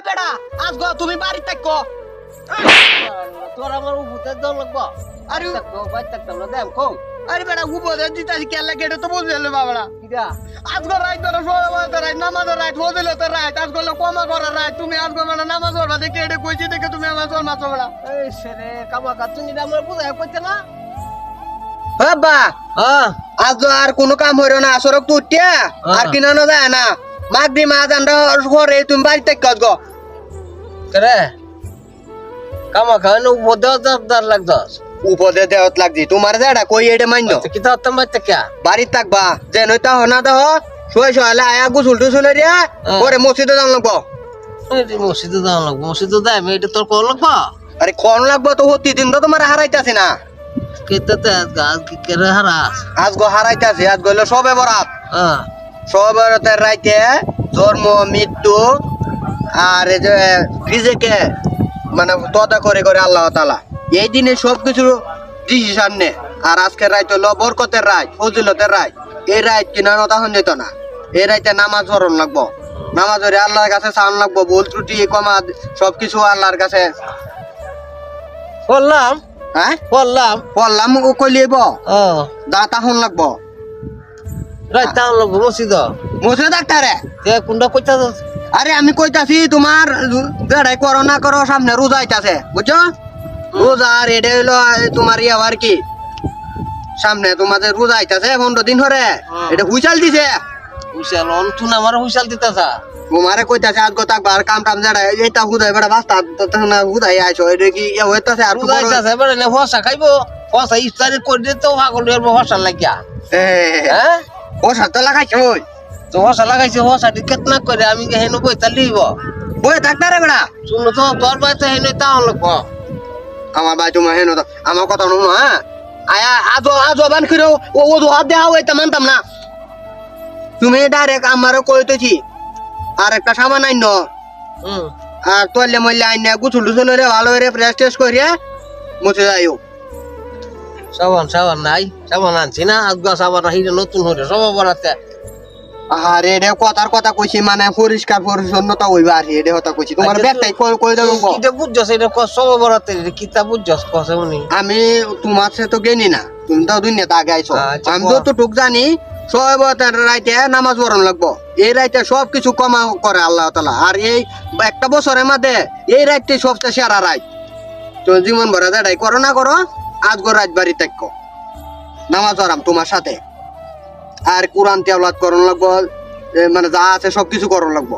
বেড়া আজ গো তুমি বাড়ি থাকো তোর আমার উপরে দাও লাগবো আরে থাকতো বাইর থাকতাম না দেম কম আরে বেড়া উপরে দিতাছি কেলা কেটে তো বুঝে গেল বাবারা কিরা আজ গো রাইত ধরো সোয়া রাইত নামাজ রাইত বদিল তো রাইত আজ গো কমা করা রাইত তুমি আজ গো বেড়া নামাজ পড়বা দেখে এটা কইছি দেখে তুমি আমার চল মাছ বেড়া এই সেরে কামা কাতুনি আমরা বুঝাই কইতে না বাবা হ্যাঁ আজ তো আর কোনো কাম হইল না সড়ক তো উঠিয়া আর কিনানো যায় না মাগরি মাছ আন্ডা ঘরে তুমি বাড়ি থাকো গো করে কামা খাওয়ান উপর দেওয়ার লাগদস উপদে দেওয়াত লাগছি তোমার যেটা কই এটা মান্য কিতা হতাম বাইতে কে বাড়ি থাকবা যে নইতা হনা দেহ শুয়ে শুয়ালে আয়া গুসুল টুসুল দিয়া পরে মসজিদে যান লাগবো মসজিদে যাওয়া লাগবো মসজিদে যাই আমি এটা তোর কল লাগবো আরে কোন লাগবো তো হতি দিন তো তোমার হারাইতাছি না কেতাতে গাছ কি করে হারাস আজ গো হারাইতাছি আজ গইলো সবে বরাত হ্যাঁ সবে বরাতের রাইতে জন্ম মৃত্যু আর এই যে রিজেকে মানে তদা করে করে আল্লাহ তাআলা এই দিনে সবকিছু ডিসিশন নে আর আজকের রাত হলো বরকতের রাত ফজিলতের রাত এই রাত কিনা তখন যেত না এই রাতে নামাজ পড়ন লাগবো নামাজ পড়ে আল্লাহর কাছে চান লাগবো ভুল ত্রুটি কমা সবকিছু আল্লাহর কাছে বললাম হ্যাঁ বললাম পড়লাম ও কইলিব ও দা তাহন লাগবো রাত তাও লাগবো মসজিদ মুছে ডাক্তারে তে কোনটা কইতা আরে আমি কইতাছি তোমার যেটাই করো না করো সামনে রোজা আইতাছে বুঝছো রোজা আর এটা হইলো তোমার ইয়ে আর কি সামনে তোমাদের রোজা আইতাছে 15 দিন ধরে এটা হুইচাল দিছে হুইসাল অন্তুন আমার হুইসাল দিতাছা তোমারে কইতাছে আজ গো থাকবার কাম টাম যেটা এইটা হুদাই বেড়া বাস্তা তখন হুদাই আইছো এটা কি ইয়ে হইতাছে আর বুঝাইতাছে বড় না হসা খাইবো হসা ইফতারি করে দে তো পাগল হইব হসা লাগিয়া হ্যাঁ ও সাথে লাগাইছো তো হসা লাগাইছে হসা টিকেট না করে আমি হেনু বইতা লিব বই ডাক্তারে বেড়া শুনো তো তোর বাইতে হেনু তাও লাগবো আমার ভাই তোমার হেন আমার কথা শুনো হ্যাঁ আয়া আজো বান কইরো ও ও হাত দেওয়া হইতা মানতাম না তুমি ডাইরেক্ট আমারও কইতেছি আর একটা সামান আইন আর তোলে মইলে আইন গুছুল টুছুল রে ভালো রে ফ্রেশ টেস্ট করিয়া মুছে যাইও সাবান নাই সাবান আনছি না আজগা সাবান হিরে নতুন হইরে সব বড়াতে আরে রে কথার কথা কইছি মানে পরিষ্কার পরিচ্ছন্নতা হইবা আর রে কথা কইছি তোমার ব্যাগটাই কই দাও এটা বুঝছস এটা সব বড়াতে কিতা বুঝছস কসে উনি আমি তোমার সাথে তো গেনি না তুমি তো দুনিয়াতে আগে আইছো আচ্ছা, আমি তো টুক জানি সবের রাইতে নামাজ পড়ন লাগবো এই রাইতে সবকিছু কমা করে আল্লাহ তাআলা আর এই একটা বছরের মধ্যে এই রাইতে সবচেয়ে সেরা রাইত তো জীবন ভরা যেটাই করো না করো আজ গো রাত বাড়ি থাকো নামাজ পড়াম তোমার সাথে আর কোরআন তেলাওয়াত করন লাগবো মানে যা আছে সবকিছু করন লাগবো